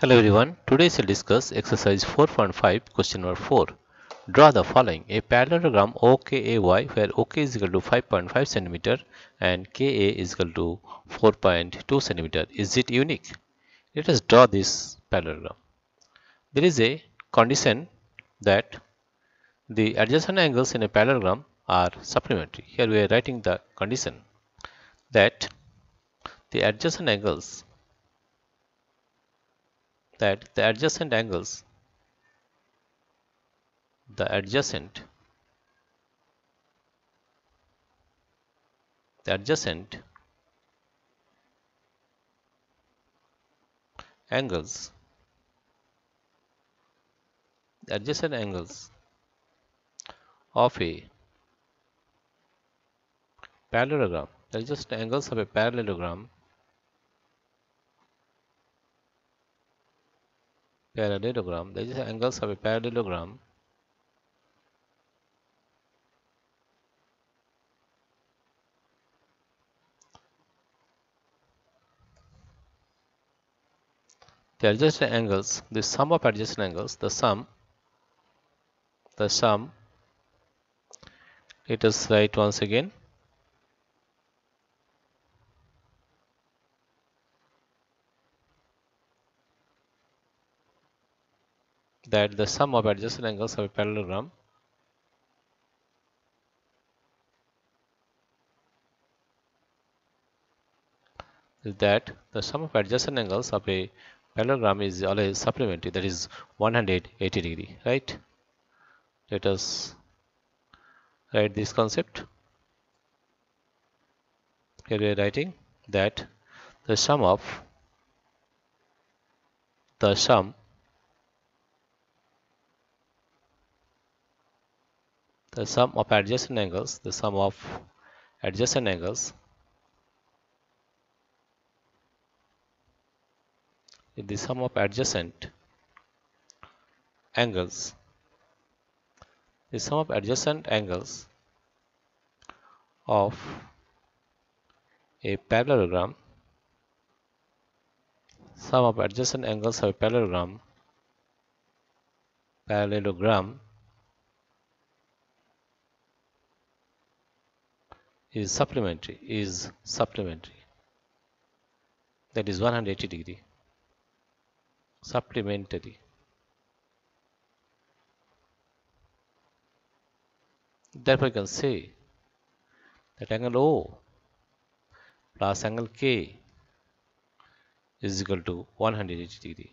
Hello everyone, today we'll discuss exercise 4.5 question number 4. Draw the following a parallelogram OKAY where OK is equal to 5.5 cm and KA is equal to 4.2 cm. Is it unique? Let us draw this parallelogram. There is a condition that the adjacent angles in a parallelogram are supplementary. Here we are writing the condition that the adjacent angles the adjacent angles the adjacent the adjacent angles the adjacent angles of a parallelogram, the adjacent angles of a parallelogram the adjacent angles of a parallelogram the adjacent angles, the sum of adjacent angles, the sum, let us write once again that the sum of adjacent angles of a parallelogram is that the sum of adjacent angles of a parallelogram is always supplementary, that is 180 degree, right? Let us write this concept. Here we are writing that the sum of adjacent angles, the sum of adjacent angles the sum of adjacent angles of a parallelogram is supplementary, that is 180 degree supplementary. Therefore, you can say that angle O plus angle K is equal to 180 degree.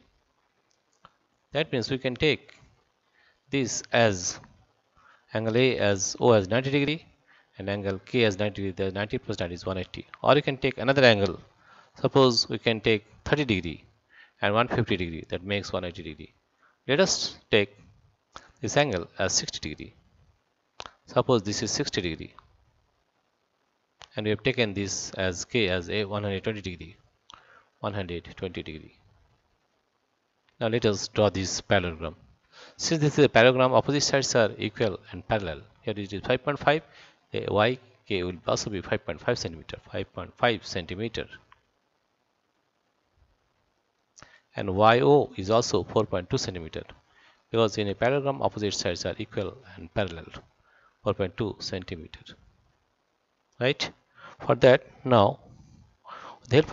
That means we can take this as angle A as O as 90 degree and angle K as 90 degree. The 90 plus 90 is 180. Or you can take another angle. Suppose we can take 30 degree and 150 degree, that makes 180 degree. Let us take this angle as 60 degree. Suppose this is 60 degree and we have taken this as K as a 120 degree. Now let us draw this parallelogram. Since this is a parallelogram, opposite sides are equal and parallel. Here it is 5.5, YK will also be 5.5 centimeter. And YO is also 4.2 centimeter, because in a parallelogram opposite sides are equal and parallel. 4.2 centimeter, right? For that, now with the help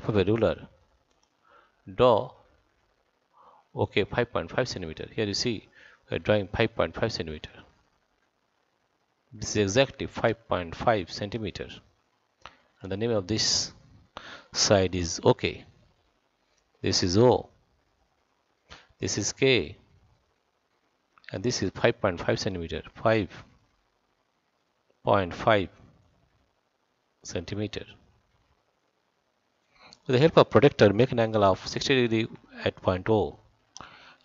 of a ruler draw 5.5 centimeter. Here you see we are drawing 5.5 centimeter. This is exactly 5.5 centimeter, and the name of this side is OK. This is O, this is K, and this is 5.5 centimeter. 5.5 centimeter. With the help of protractor, make an angle of 60 degree at point O.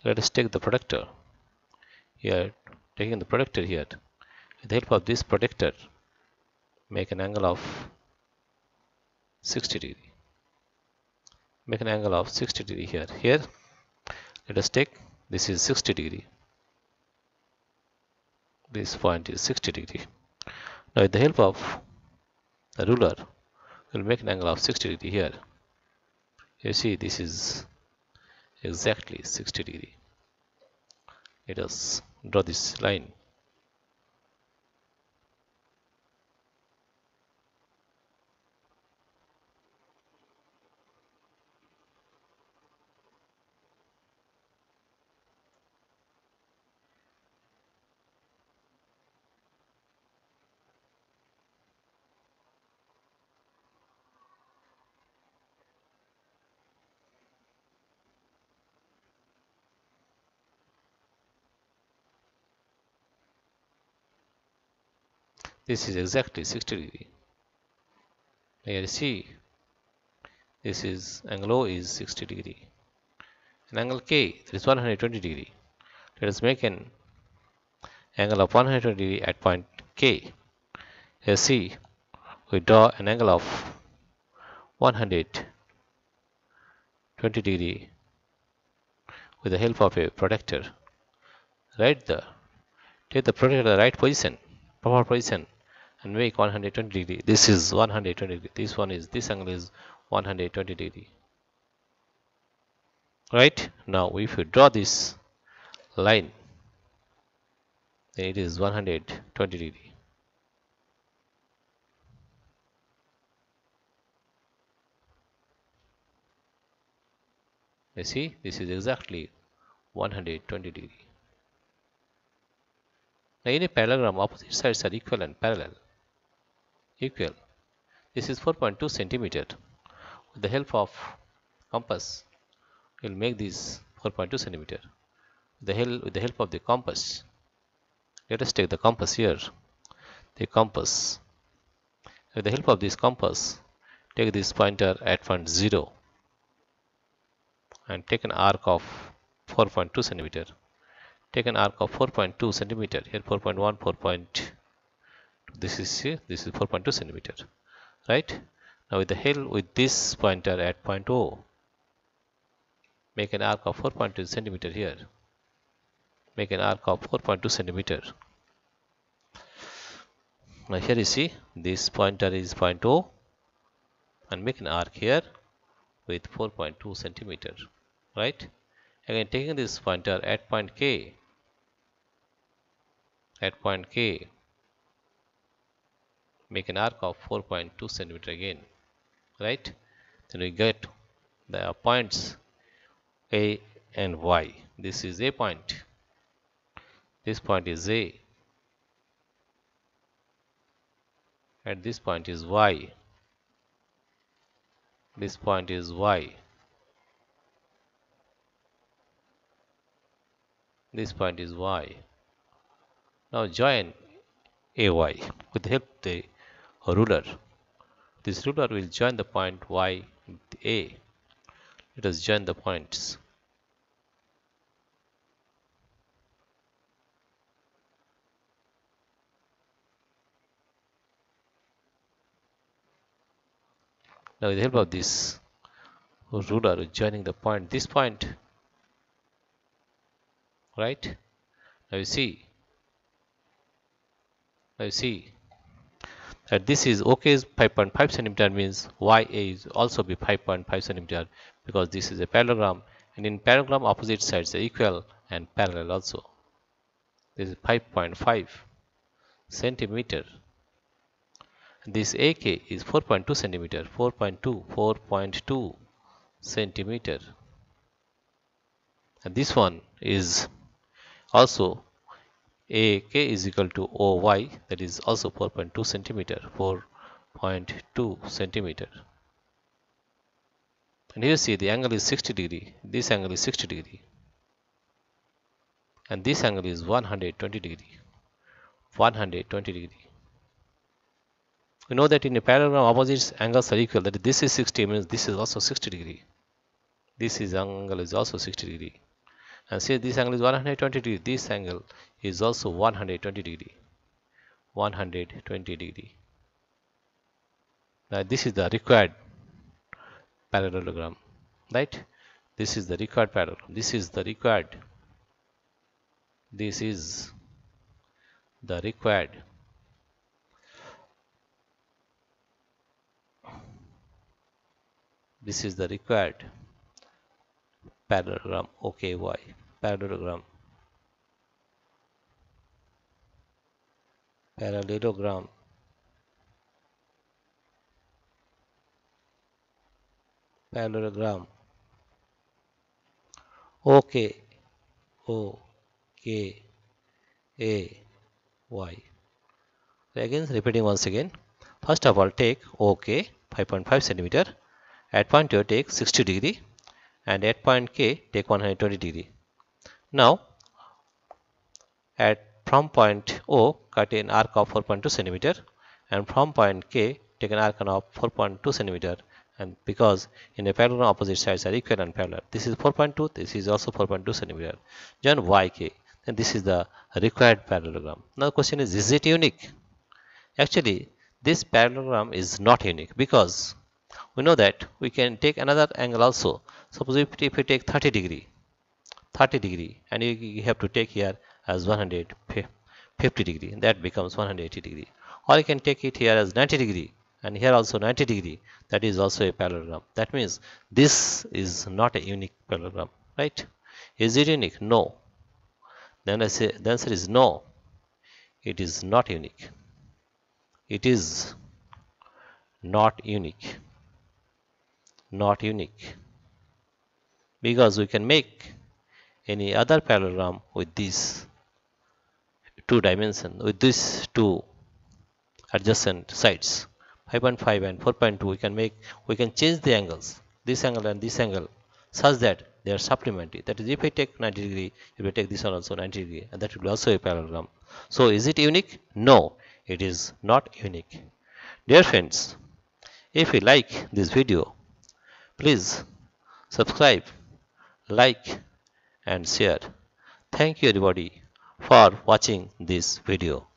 Let us take the protractor here. Taking the protractor here, with the help of this protractor, make an angle of 60 degree. Make an angle of 60 degree here. Here, let us take this is 60 degree. This point is 60 degree. Now, with the help of the ruler, we will make an angle of 60 degree here. You see, this is exactly 60 degree. Let us draw this line. This is exactly 60 degree. Here you see, this is angle O is 60 degree. And angle K, that is 120 degree. Let us make an angle of 120 degree at point K. Here see, we draw an angle of 120 degree with the help of a protractor. Take the protractor to the right position, proper position, and make 120 degree. This is 120 degree. This angle is 120 degree. Right? Now if you draw this line, then it is 120 degree. You see, this is exactly 120 degree. Now in a parallelogram, opposite sides are equal and parallel. Equal. This is 4.2 centimeter. With the help of compass, we will make this 4.2 centimeter. With the help of the compass, let us take the compass here. The compass. With the help of this compass, take this pointer at point 0 and take an arc of 4.2 centimeter. Take an arc of 4.2 centimeter. Here 4.1, 4. This is here. This is 4.2 centimeter. Right? Now with this pointer at point O, make an arc of 4.2 centimeter here. Make an arc of 4.2 centimeter. Now here you see, this pointer is point O, and make an arc here with 4.2 centimeter. Right? Again, taking this pointer at point K, make an arc of 4.2 centimeter again. Right? Then we get the points A and Y. This is A point. This point is A. And this point is Y. This point is Y. This point is Y. Now join AY with the help of the ruler. This ruler will join the point Y with A. Let us join the points. Now with the help of this ruler joining the point, this point, right? Now you see that this is OK is 5.5 centimeter, means YA is also be 5.5 centimeter, because this is a parallelogram, and in parallelogram opposite sides are equal and parallel also. This is 5.5 centimeter. This AK is 4.2 centimeter, 4.2 centimeter, and this one is also AK is equal to OY, that is also 4.2 centimeter, 4.2 centimeter. And here see the angle is 60 degree, this angle is 60 degree, and this angle is 120 degree, 120 degree. We know that in a parallelogram opposite angles are equal, that this is 60, means this is also 60 degree. This is angle is also 60 degree. And see, this angle is 120 degree, this angle is also 120 degree, 120 degree. Now this is the required parallelogram, right? This is the required parallelogram. This is the required. This is the required. This is the required parallelogram. Okay, y parallelogram, parallelogram, parallelogram. Okay, o k a y. Again, repeating once again. First of all, take OK 5.5 centimeter. At point O, take 60 degree, and at point K, take 120 degree. Now, from point O, cut an arc of 4.2 centimeter, and from point K, take an arc of 4.2 centimeter. And because in a parallelogram, opposite sides are equal and parallel, this is 4.2, this is also 4.2 centimeter. Join YK, and this is the required parallelogram. Now, the question is it unique? Actually, this parallelogram is not unique because we know that we can take another angle also. Suppose if we take 30 degree, and you have to take here as 150 degree, that becomes 180 degree. Or you can take it here as 90 degree, and here also 90 degree, that is also a parallelogram. That means this is not a unique parallelogram, right? Is it unique? No. Then I say the answer is no. It is not unique. It is not unique. Not unique. Because we can make any other parallelogram with these two dimensions, with these two adjacent sides, 5.5 and 4.2. We can change the angles, this angle and this angle, such that they are supplementary. That is, if I take 90 degree, if I take this one also 90 degree, and that will be also a parallelogram. So is it unique? No, it is not unique. Dear friends, if you like this video, please subscribe, like and share. Thank you everybody for watching this video.